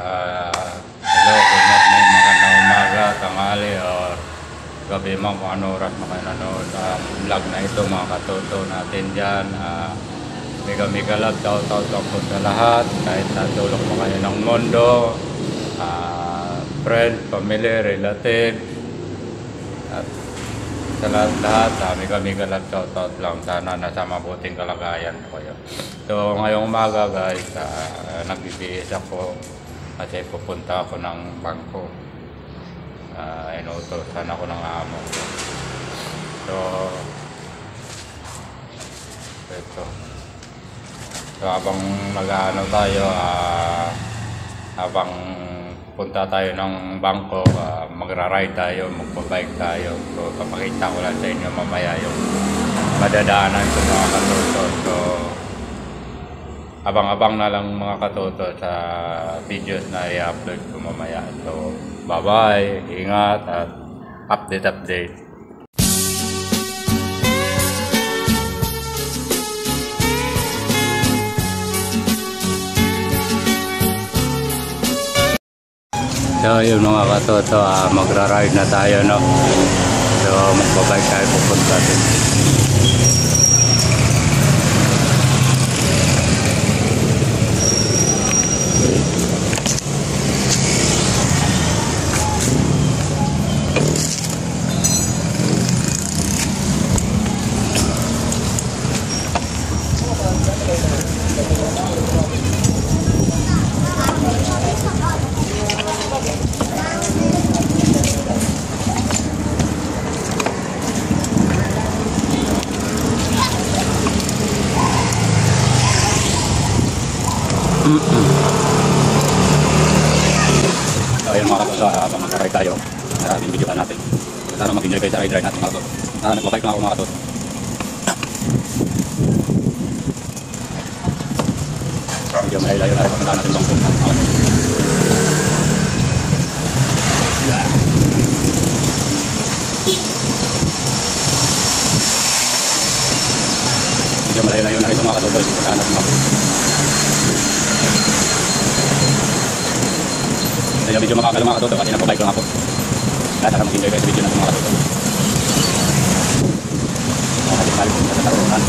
Hello, good morning, magandang umaga, tanghali, or gabi man kung ano oras mo kayo nanood ang vlog na ito mga katoto natin dyan. Mega love, shout out po sa lahat, kahit natulog mo kayo ng mundo, friend, family, relative, at sa lahat, mega love, shout out lang. Sana nasa mabuting kalagayan po kayo. So ngayong umaga guys, nagbibihis ako kasi pupunta ako ng bangko. Inuutosan ako ng amo ko. So ito. So habang mag-ano tayo, habang punta tayo ng bangko, magra-ride tayo, magpa-bike tayo. So papakita ko lang sa inyo mamaya yung madadaanan sa mga katoto. So abang-abang na lang mga katoto sa videos na i-upload ko mamaya. So bye-bye, ingat at update. So yun mga katoto, magra-ride na tayo, no? So magpa-bike tayo pupunta din. So ayun mga katoto, habang mag-ride tayo, video pa natin. Sana mag-enjoy kayo sa ride natin mga katoto. Nagbabike na ako mga katoto. Medyo malayo na rin pagpunta natin bangko mga katoto. Medyo malayo na rin mga katoto, pagpunta natin bangko. Kaya medyo makakalo mga katoto kasi nagpabike lang ako. Kaya sana mag-enjoy kayo sa video natin mga katoto. Makakasip tayo sa taruhan.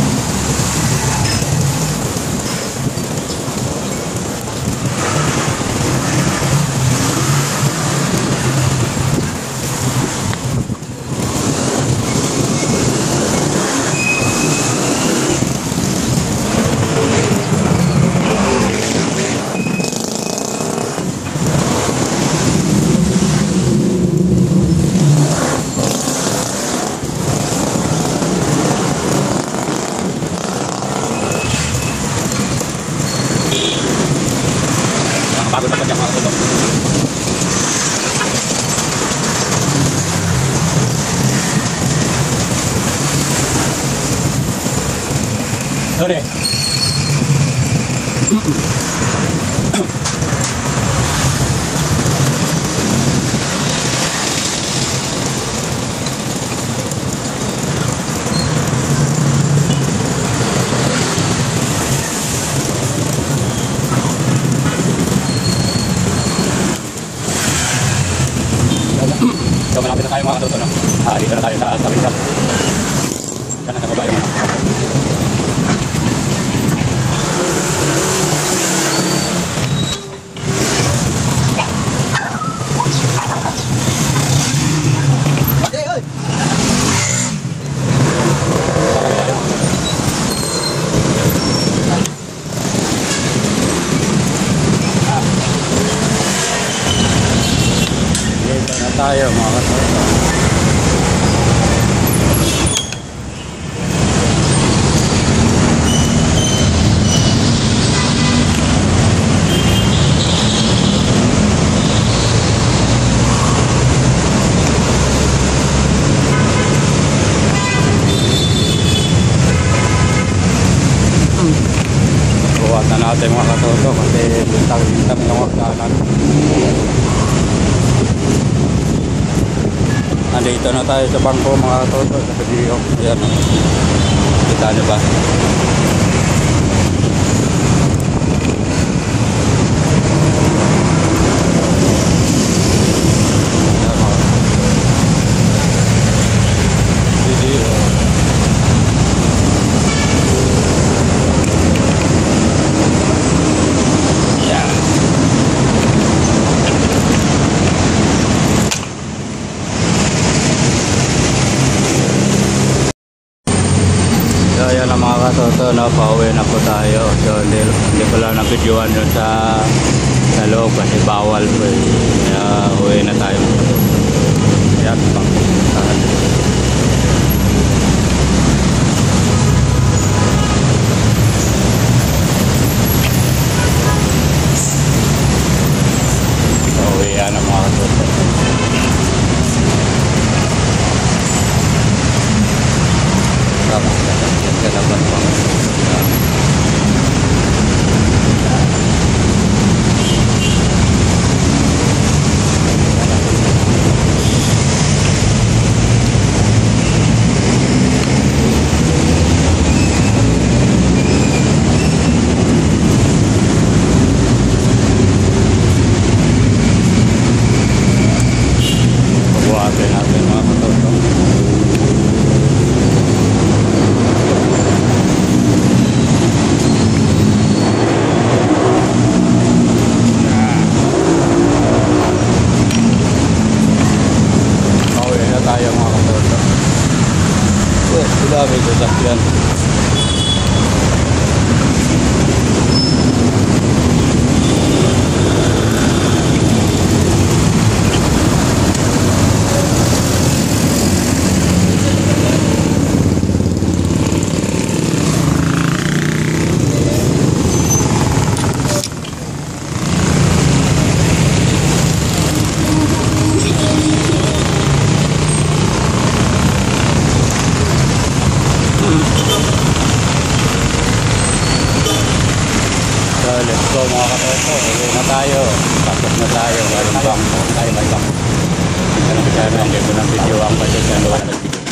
Bago na pagyan mga katoto. Sorry. So malapit na tayo mga katoto, no? Dito na tayo sa Sabinsa. Diyan na sa baba yung tayo mga katoto. Buwatan natin mga katoto kasi bintang-bintang yung magdaanan. Andito na tayo sa bangko mga katoto, sa video. Ayan, kita nyo ba? katuto, no, pauwi na po tayo. So hindi ko lang na-videoan yun sa loob kasi bawal po eh. Kaya uwi na tayo. Yan, pang uwi yan ang mga katuto. Buhatin natin mga katuto. Tayo mga katuto. Dami sasakyan. So let's go mga katoto, uwi na tayo, tapos na tayo, walang bang, tayo may bang. Hindi ko ng video ang budget na luwan ng video.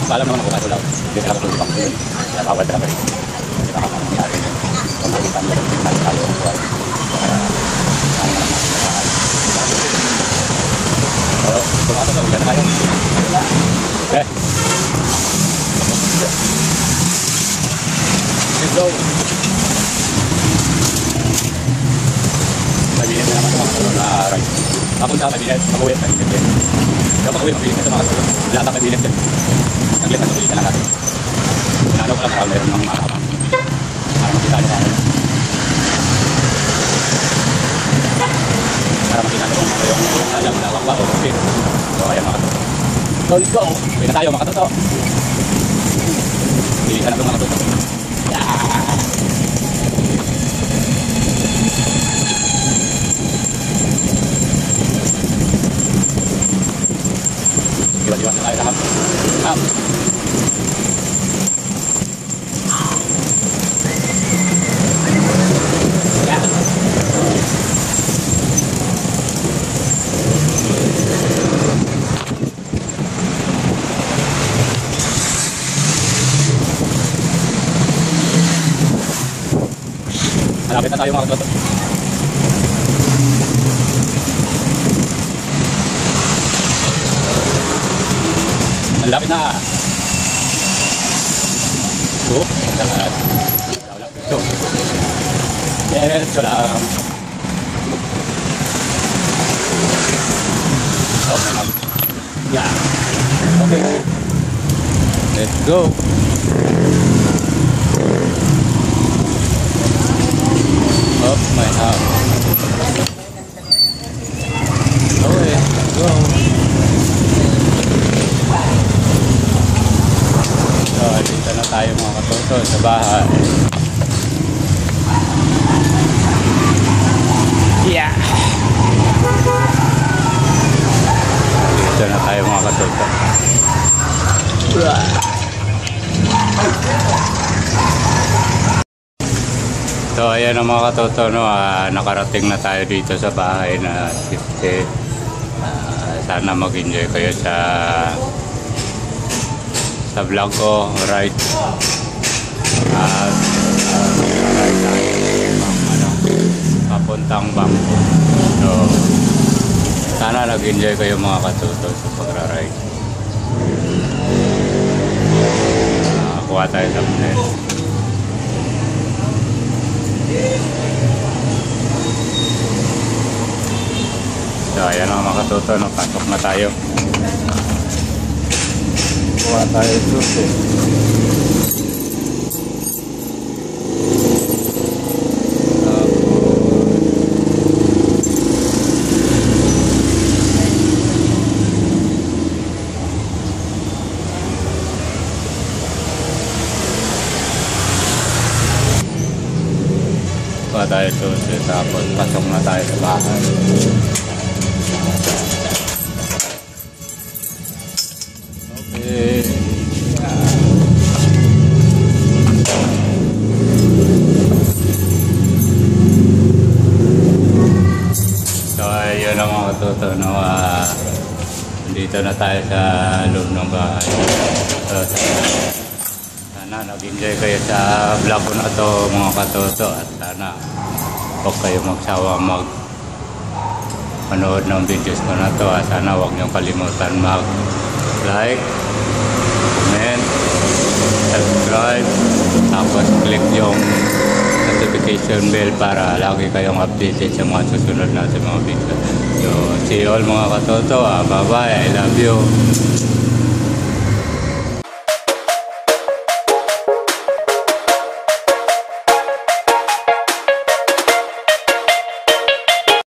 Paalam naman ako kaso lang, hindi ka nakatulog bang yun, nakawad ka na rin. Hindi ka nangyari yun, kung nakita mo yung pinag tayo ang buwan. So, kung ako na, uwi na tayo. Okay. Let's go! Sabihin na naman sa mga kasunod na ride. Ako sa kabinet, mag-uwi sa kabinet din. Kaya mag-uwi, mabilis ka sa mga kasunod. Lahat ang kabinet din. Naglit na mabilis ka lang natin. Pinalo ko lang para mayroon ng mga kapang. Para makita nyo kami. Para makita nyo kung yung alam na wakwa o okay. So ayan mga katuto. So let's go! Uwi na tayo mga katuto. Pilihan na ito mga katuto. Iwas-iwas na tayo lahat. Yeah. Malapit na tayo mga katuto. Malapit na. Oh, lahat. So, yes, salam. Okay. Yeah. Okay. Let's go. Up my house. Okay, let's go. So, dito na tayo mga katuto sa bahay. Yeah! Dito na tayo mga katuto. So, ayan ang mga katuto, no? Nakarating na tayo dito sa bahay na 50. Sana mag-enjoy kayo sa vlog ko, right? Right tayo papuntang Bangko. So sana nag-enjoy kayo mga katuto sa pagra-ride. Kuha tayo sa thumbnail. So ayan mga katuto, no? Pasok na tayo. Kuha tayo susi. pasok na tayo sa bahay. Okay. So ayun ang mga katuto, no? Dito na tayo sa loob ng bahay. So, sana nag-enjoy kayo sa vlog ko na to mga katuto, at sana huwag kayo magsawa manood ng videos ko na to. At sana huwag niyong kalimutan mag-like, comment, subscribe, tapos click yung notification bell para lagi kayong updated sa mga susunod natin mga video. So, see you all mga katoto. Bye bye. I love you.